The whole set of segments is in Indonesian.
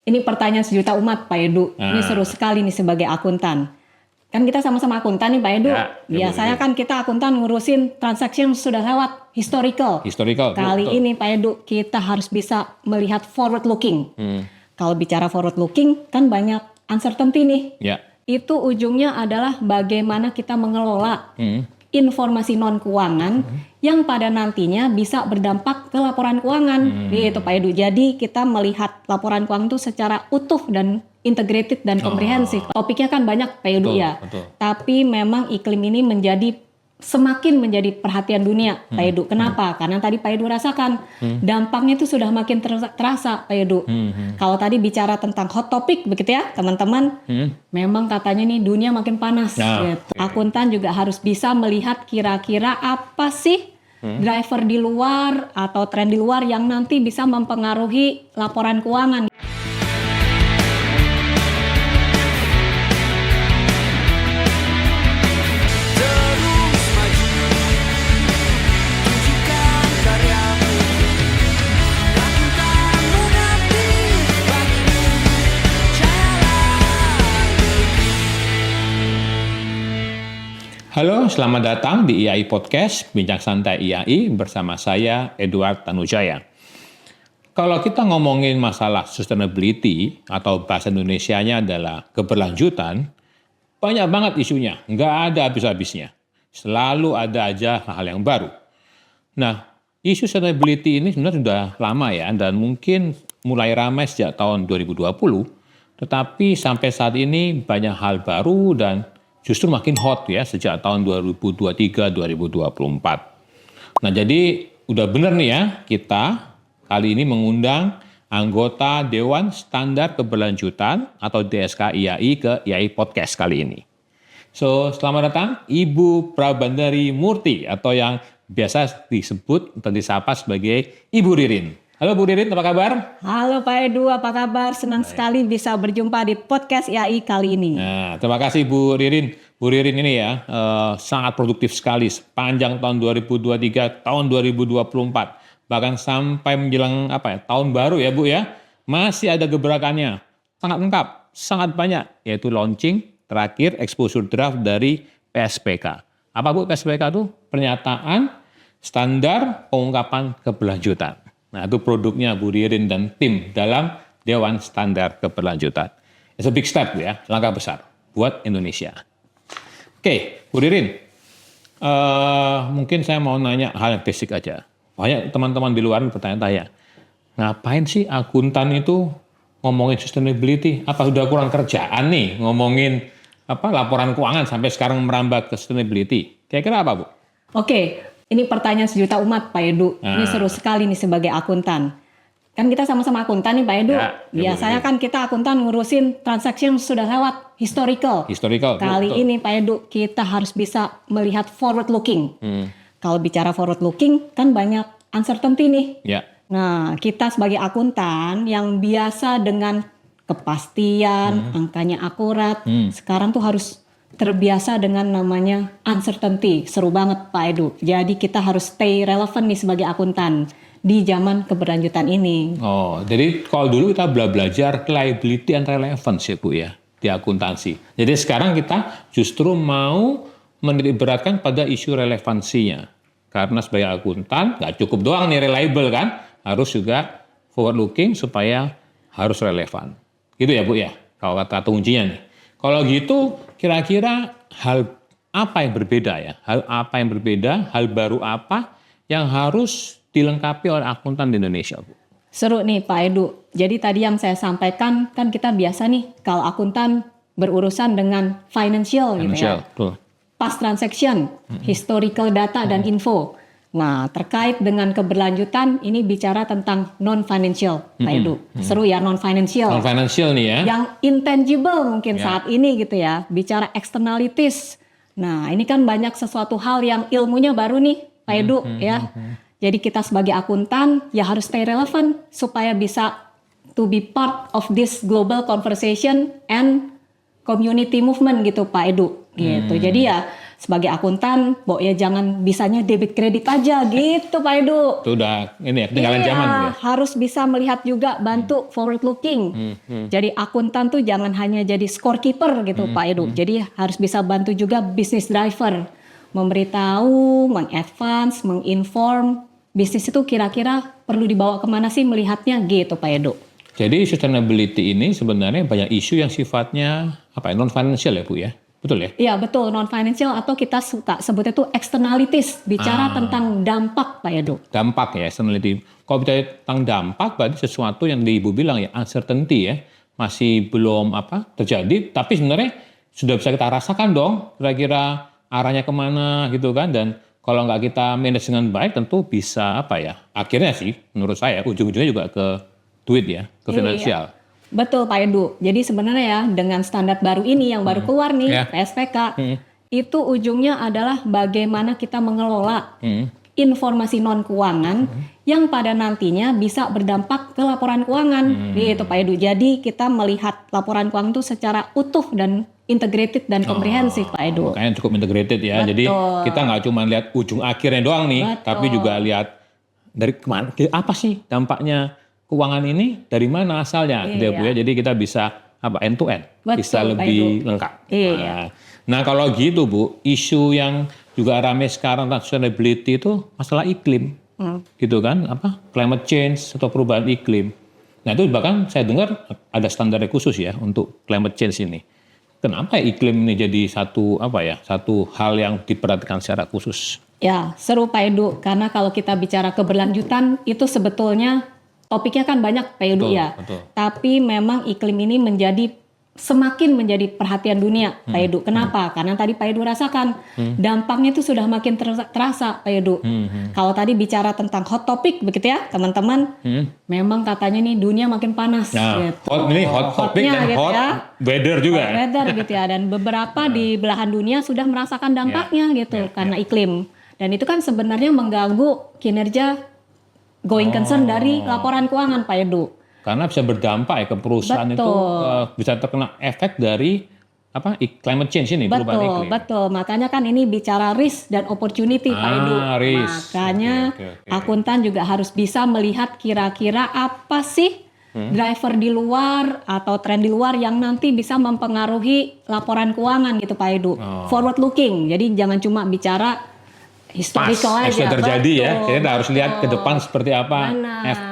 Ini pertanyaan sejuta umat Pak Edu. Ini seru sekali nih sebagai akuntan. Kan kita sama-sama akuntan nih Pak Edu. Biasanya kan kita akuntan ngurusin transaksi yang sudah lewat, historical. Kali ini Pak Edu kita harus bisa melihat forward looking. Kalau bicara forward looking kan banyak uncertainty nih. Itu ujungnya adalah bagaimana kita mengelola informasi non keuangan yang pada nantinya bisa berdampak ke laporan keuangan, gitu Pak Edu. Jadi kita melihat laporan keuangan itu secara utuh dan integrated dan komprehensif. Topiknya kan banyak Pak Edu ya. Tapi memang iklim ini semakin menjadi perhatian dunia Pak Edu. Kenapa? Karena tadi Pak Edu rasakan dampaknya itu sudah makin terasa Pak Edu. Kalau tadi bicara tentang hot topic begitu ya teman-teman, memang katanya nih dunia makin panas. Gitu. Akuntan juga harus bisa melihat kira-kira apa sih driver di luar atau tren di luar yang nanti bisa mempengaruhi laporan keuangan. Halo, selamat datang di IAI Podcast, Bincang Santai IAI bersama saya, Edward Tanujaya. Kalau kita ngomongin masalah sustainability atau bahasa Indonesianya adalah keberlanjutan, banyak banget isunya, nggak ada habis-habisnya. Selalu ada aja hal yang baru. Nah, isu sustainability ini sebenarnya sudah lama ya, dan mungkin mulai ramai sejak tahun 2020, tetapi sampai saat ini banyak hal baru dan justru makin hot ya sejak tahun 2023-2024. Nah jadi udah bener nih ya kita kali ini mengundang anggota Dewan Standar Keberlanjutan atau DSK IAI ke IAI Podcast kali ini. So selamat datang Ibu Prabandari Murti atau yang biasa disebut atau disapa sebagai Ibu Ririn. Halo Bu Ririn, apa kabar? Halo Pak Edu, apa kabar? Senang sekali bisa berjumpa di podcast IAI kali ini. Nah, terima kasih Bu Ririn. Bu Ririn ini ya sangat produktif sekali sepanjang tahun 2023, tahun 2024. Bahkan sampai menjelang tahun baru ya Bu ya. Masih ada gebrakannya. Sangat lengkap, sangat banyak. Yaitu launching terakhir exposure draft dari PSPK. Apa Bu PSPK itu? Pernyataan standar pengungkapan keberlanjutan. Nah, itu produknya Bu Ririn dan tim dalam Dewan Standar Keberlanjutan. It's a big step ya, langkah besar buat Indonesia. Oke, Bu Ririn, mungkin saya mau nanya hal yang basic aja. Banyak teman-teman di luar bertanya-tanya, ngapain sih akuntan itu ngomongin sustainability? Apa sudah kurang kerjaan nih ngomongin laporan keuangan sampai sekarang merambah ke sustainability? Kira-kira apa Bu? Oke. Ini pertanyaan sejuta umat Pak Edu. Ini seru sekali nih sebagai akuntan. Kan kita sama-sama akuntan nih Pak Edu. Biasanya kan kita akuntan ngurusin transaksi yang sudah lewat, historical. Kali ini Pak Edu kita harus bisa melihat forward looking. Kalau bicara forward looking kan banyak uncertainty nih. Nah kita sebagai akuntan yang biasa dengan kepastian, angkanya akurat. Sekarang tuh harus terbiasa dengan namanya uncertainty. Seru banget Pak Edu. Jadi kita harus stay relevant nih sebagai akuntan di zaman keberlanjutan ini. Oh, jadi kalau dulu kita belajar reliability and relevance ya Bu ya, di akuntansi. Jadi sekarang kita justru mau menitik beratkan pada isu relevansinya. Karena sebagai akuntan nggak cukup doang nih reliable kan, harus juga forward looking supaya harus relevan. Gitu ya Bu ya, kalau kata kuncinya nih. Kalau gitu, kira-kira hal apa yang berbeda ya? Hal apa yang berbeda, hal baru apa yang harus dilengkapi oleh akuntan di Indonesia, Bu? Seru nih Pak Edu. Jadi tadi yang saya sampaikan, kan kita biasa nih kalau akuntan berurusan dengan financial gitu ya. Betul. Past transaction, historical data dan info. Nah, terkait dengan keberlanjutan, ini bicara tentang non-financial, Pak Edu. Seru ya, non-financial. Non-financial nih ya. Yang intangible mungkin saat ini gitu ya. Bicara externalities. Nah, ini kan banyak sesuatu hal yang ilmunya baru nih, Pak Edu ya. Jadi kita sebagai akuntan ya harus stay relevant supaya bisa to be part of this global conversation and community movement gitu, Pak Edu. Gitu. Jadi ya sebagai akuntan, ya jangan bisanya debit kredit aja gitu Pak Edu. Itu udah ini ya, ketinggalan zaman ya. Harus bisa melihat juga, bantu forward looking. Jadi akuntan tuh jangan hanya jadi scorekeeper gitu Pak Edu. Jadi harus bisa bantu juga business driver, memberitahu, mengadvance, menginform bisnis itu kira-kira perlu dibawa kemana sih melihatnya gitu Pak Edu. Jadi sustainability ini sebenarnya banyak isu yang sifatnya non financial ya Bu ya. Betul ya? Iya betul, non financial atau kita suka sebutnya itu externalities, bicara tentang dampak Pak Edu. Dampak ya, externality. Kalau bicara tentang dampak berarti sesuatu yang Ibu bilang ya, uncertainty ya, masih belum terjadi, tapi sebenarnya sudah bisa kita rasakan dong kira-kira arahnya kemana gitu kan. Dan kalau nggak kita manage dengan baik tentu bisa akhirnya sih menurut saya ujung-ujungnya juga ke duit ya, ke finansial. Betul Pak Edu. Jadi sebenarnya ya dengan standar baru ini yang baru keluar nih, PSPK, itu ujungnya adalah bagaimana kita mengelola informasi non keuangan yang pada nantinya bisa berdampak ke laporan keuangan, gitu Pak Edu. Jadi kita melihat laporan keuangan itu secara utuh dan integrated dan komprehensif Pak Edu. Makanya cukup integrated ya. Betul. Jadi kita nggak cuma lihat ujung akhirnya doang nih, tapi juga lihat dari kemana, apa sih dampaknya keuangan ini, dari mana asalnya, gitu ya Bu ya. Jadi kita bisa end to end, bisa lebih lengkap. Nah kalau gitu Bu, isu yang juga ramai sekarang tentang sustainability itu masalah iklim, gitu kan? Climate change atau perubahan iklim. Nah itu bahkan saya dengar ada standar khusus ya untuk climate change ini. Kenapa iklim ini jadi satu hal yang diperhatikan secara khusus? Ya seru Pak Edu, karena kalau kita bicara keberlanjutan itu sebetulnya topiknya kan banyak Pak Edu ya. Betul. Tapi memang iklim ini semakin menjadi perhatian dunia Pak Edu. Kenapa? Karena tadi Pak Edu rasakan dampaknya itu sudah makin terasa Pak Edu. Kalau tadi bicara tentang hot topic begitu ya teman-teman, memang katanya nih dunia makin panas. Nah, gitu. Ini hot topic dan gitu hot weather juga. Hot weather gitu ya. Dan beberapa di belahan dunia sudah merasakan dampaknya karena iklim. Dan itu kan sebenarnya mengganggu kinerja going concern dari laporan keuangan Pak Edu. Karena bisa berdampak ya ke perusahaan. Betul. Itu bisa terkena efek dari climate change ini, perubahan iklim. Betul. Makanya kan ini bicara risk dan opportunity Pak Edu. Risk. Makanya akuntan juga harus bisa melihat kira-kira apa sih driver di luar atau tren di luar yang nanti bisa mempengaruhi laporan keuangan gitu Pak Edu. Forward looking. Jadi jangan cuma bicara historical aja. Sudah terjadi ya, kita harus lihat ke depan seperti apa,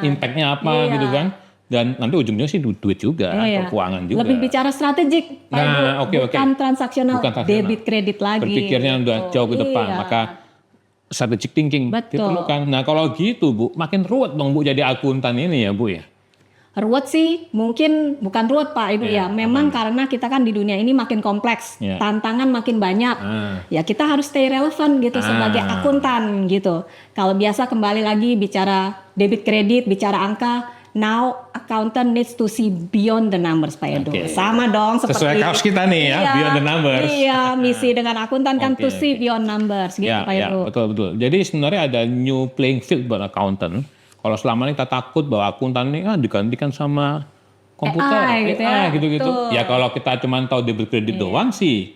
impact-nya apa gitu kan. Dan nanti ujungnya sih duit juga, atau keuangan juga. Lebih bicara strategik, bukan transaksional, debit kredit lagi. Berpikirnya udah jauh ke depan, maka strategic thinking diperlukan. Nah kalau gitu Bu, makin ruwet dong Bu jadi akuntan ini ya Bu ya. Ruwet sih, mungkin bukan ruwet Pak Ibu ya. Memang karena kita kan di dunia ini makin kompleks, tantangan makin banyak. Ya kita harus stay relevan gitu sebagai akuntan gitu. Kalau biasa kembali lagi bicara debit kredit, bicara angka, now accountant needs to see beyond the numbers Pak Edu. Sama dong seperti sesuai kaos kita nih ya, beyond the numbers. Iya, misi dengan akuntan kan to see beyond numbers gitu Pak Edu. Betul. Jadi sebenarnya ada new playing field buat accountant. Kalau selama ini kita takut bahwa akuntan ini digantikan sama komputer, AI gitu-gitu. Ya kalau kita cuma tahu debit kredit doang sih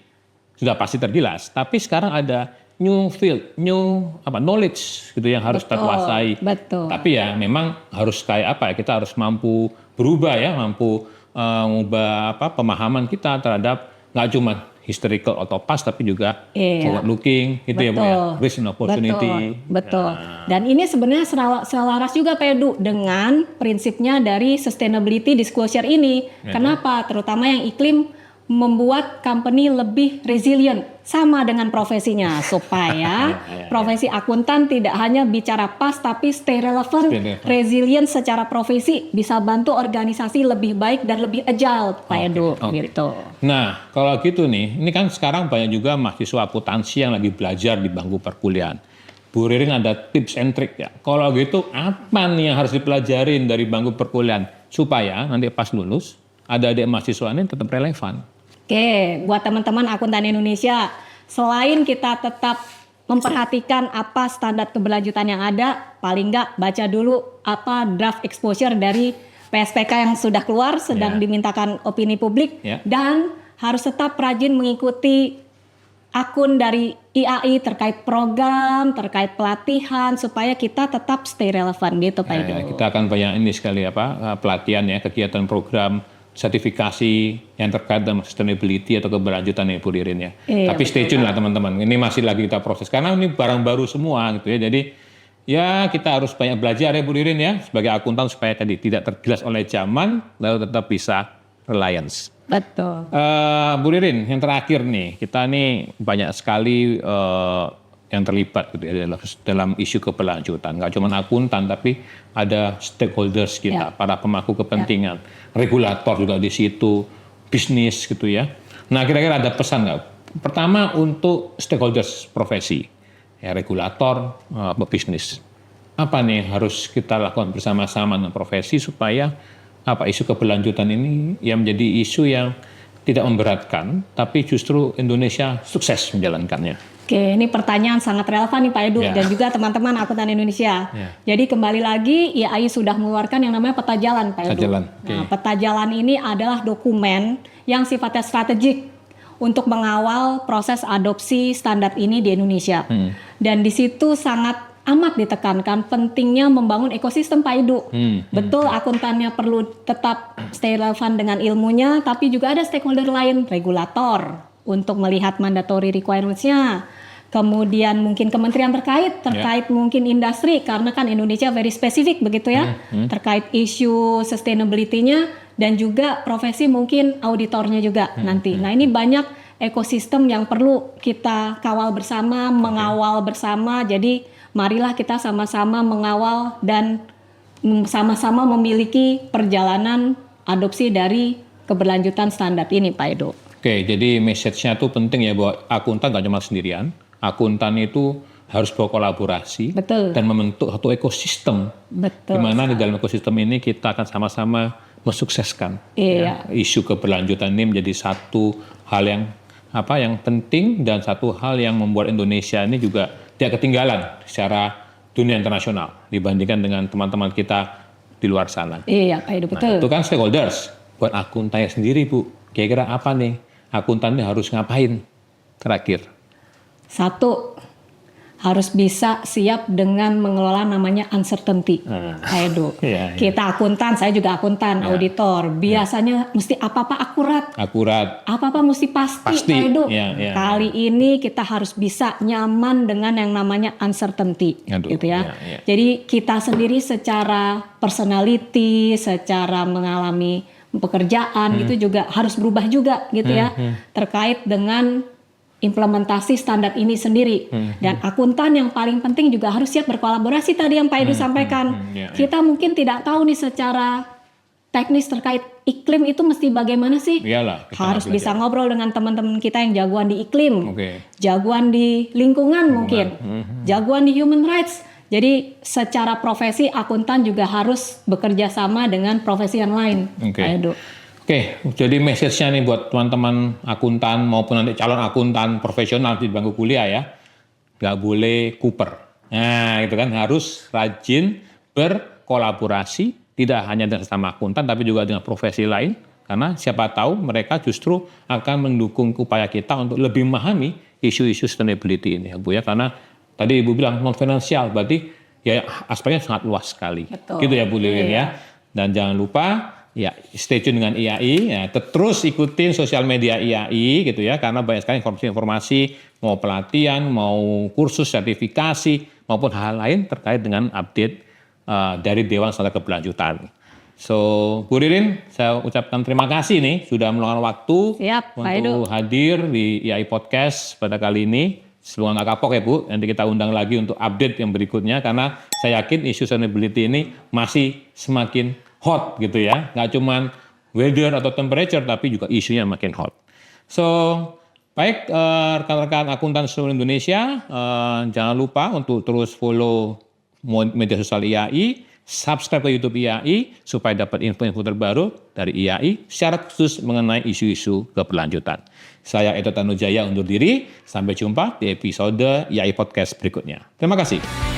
sudah pasti terjelas. Tapi sekarang ada new field, new knowledge gitu yang harus kita kuasai. Betul. Tapi ya memang harus kita harus mampu berubah ya, mampu mengubah pemahaman kita terhadap nggak cuma historical atau past tapi juga forward looking gitu ya Bu ya, risk and opportunity. Betul. Dan ini sebenarnya selaras juga Pak Edu dengan prinsipnya dari sustainability disclosure ini. Kenapa? Terutama yang iklim membuat company lebih resilient sama dengan profesinya supaya profesi akuntan tidak hanya bicara past tapi stay relevant, resilient secara profesi bisa bantu organisasi lebih baik dan lebih agile Pak Edu gitu. Nah kalau gitu nih, ini kan sekarang banyak juga mahasiswa akuntansi yang lagi belajar di bangku perkuliahan. Bu Ririn ada tips and trick ya. Kalau gitu apa nih yang harus dipelajarin dari bangku perkuliahan supaya nanti pas lulus adik-adik mahasiswa ini tetap relevan? Oke, buat teman-teman akuntan Indonesia, selain kita tetap memperhatikan apa standar keberlanjutan yang ada, paling nggak baca dulu apa draft exposure dari PSPK yang sudah keluar, sedang dimintakan opini publik, dan harus tetap rajin mengikuti akun dari IAI, terkait program, terkait pelatihan, supaya kita tetap stay relevan gitu Pak Edo. Kita akan banyak ini sekali pelatihan ya, kegiatan program, sertifikasi yang terkait dengan sustainability atau keberlanjutan ya Bu Ririn ya. Tapi stay tune lah teman-teman, ini masih lagi kita proses, karena ini barang baru semua gitu ya, jadi ya kita harus banyak belajar ya Bu Ririn ya, sebagai akuntan supaya tadi tidak tergilas oleh zaman, lalu tetap bisa reliance. Betul. Bu Ririn, yang terakhir nih, kita nih banyak sekali yang terlibat gitu ya dalam isu keberlanjutan. Nggak cuma akuntan, tapi ada stakeholders kita, para pemangku kepentingan, regulator juga di situ, bisnis gitu ya. Nah, kira-kira ada pesan nggak? Pertama untuk stakeholders profesi, ya regulator, bisnis. Apa nih harus kita lakukan bersama-sama dengan profesi supaya isu keberlanjutan ini yang menjadi isu yang tidak memberatkan, tapi justru Indonesia sukses menjalankannya. Oke, ini pertanyaan sangat relevan nih Pak Edu dan juga teman-teman akuntan Indonesia. Jadi kembali lagi, IAI sudah mengeluarkan yang namanya peta jalan Pak Edu. Nah, peta jalan ini adalah dokumen yang sifatnya strategik untuk mengawal proses adopsi standar ini di Indonesia. Dan di situ sangat amat ditekankan pentingnya membangun ekosistem Pak Edu. Betul akuntannya perlu tetap stay relevan dengan ilmunya, tapi juga ada stakeholder lain, regulator untuk melihat mandatory requirements-nya. Kemudian mungkin kementerian terkait mungkin industri, karena kan Indonesia very spesifik begitu ya, terkait isu sustainability-nya, dan juga profesi mungkin auditornya juga nanti. Nah ini banyak ekosistem yang perlu kita kawal bersama, mengawal bersama, jadi marilah kita sama-sama mengawal dan sama-sama memiliki perjalanan adopsi dari keberlanjutan standar ini Pak Edo. Oke, jadi message-nya tuh penting ya bahwa akuntan gak cuma sendirian. Akuntan itu harus berkolaborasi dan membentuk satu ekosistem. Di mana di dalam ekosistem ini kita akan sama-sama mensukseskan isu keberlanjutan ini menjadi satu hal yang yang penting dan satu hal yang membuat Indonesia ini juga tidak ketinggalan secara dunia internasional dibandingkan dengan teman-teman kita di luar sana. Iya, Pak Edo, betul. Itu kan stakeholders. Buat akuntannya sendiri Bu, kira-kira apa nih akuntannya harus ngapain? Terakhir. Satu, harus bisa siap dengan mengelola namanya uncertainty. Pak Edo. Kita akuntan, saya juga akuntan, auditor. Biasanya mesti apa-apa akurat. Apa-apa mesti pasti. Pak Edo. Kali ini kita harus bisa nyaman dengan yang namanya uncertainty. Gitu ya. Jadi kita sendiri secara personality, secara mengalami pekerjaan itu juga harus berubah juga gitu ya. Terkait dengan implementasi standar ini sendiri. Dan akuntan yang paling penting juga harus siap berkolaborasi tadi yang Pak Edu sampaikan. Kita mungkin tidak tahu nih secara teknis terkait iklim itu mesti bagaimana sih. Harus bisa ngobrol dengan teman-teman kita yang jagoan di iklim, jagoan di lingkungan mungkin, jagoan di human rights. Jadi secara profesi akuntan juga harus bekerja sama dengan profesi yang lain. Pak Edu. Oke, jadi message-nya nih buat teman-teman akuntan maupun nanti calon akuntan profesional di bangku kuliah ya, nggak boleh kuper. Nah, itu kan harus rajin berkolaborasi, tidak hanya dengan sesama akuntan, tapi juga dengan profesi lain, karena siapa tahu mereka justru akan mendukung upaya kita untuk lebih memahami isu-isu sustainability ini, Bu ya, karena tadi Ibu bilang non finansial, berarti ya aspeknya sangat luas sekali. Gitu ya Bu Lilin ya. Dan jangan lupa ya stay tune dengan IAI, ya, terus ikutin sosial media IAI gitu ya, karena banyak sekali informasi-informasi, mau pelatihan, mau kursus sertifikasi, maupun hal lain terkait dengan update dari Dewan Standar Keberlanjutan. So, Bu Ririn, saya ucapkan terima kasih nih sudah meluangkan waktu untuk hadir di IAI Podcast pada kali ini. Sebelum nggak kapok ya Bu, nanti kita undang lagi untuk update yang berikutnya, karena saya yakin isu sustainability ini masih semakin hot gitu ya, nggak cuman weather atau temperature, tapi juga isunya makin hot. So, baik rekan-rekan akuntan seluruh Indonesia, jangan lupa untuk terus follow media sosial IAI, subscribe ke YouTube IAI, supaya dapat info-info terbaru dari IAI, secara khusus mengenai isu-isu keberlanjutan. Saya Edo Tanujaya undur diri, sampai jumpa di episode IAI Podcast berikutnya. Terima kasih.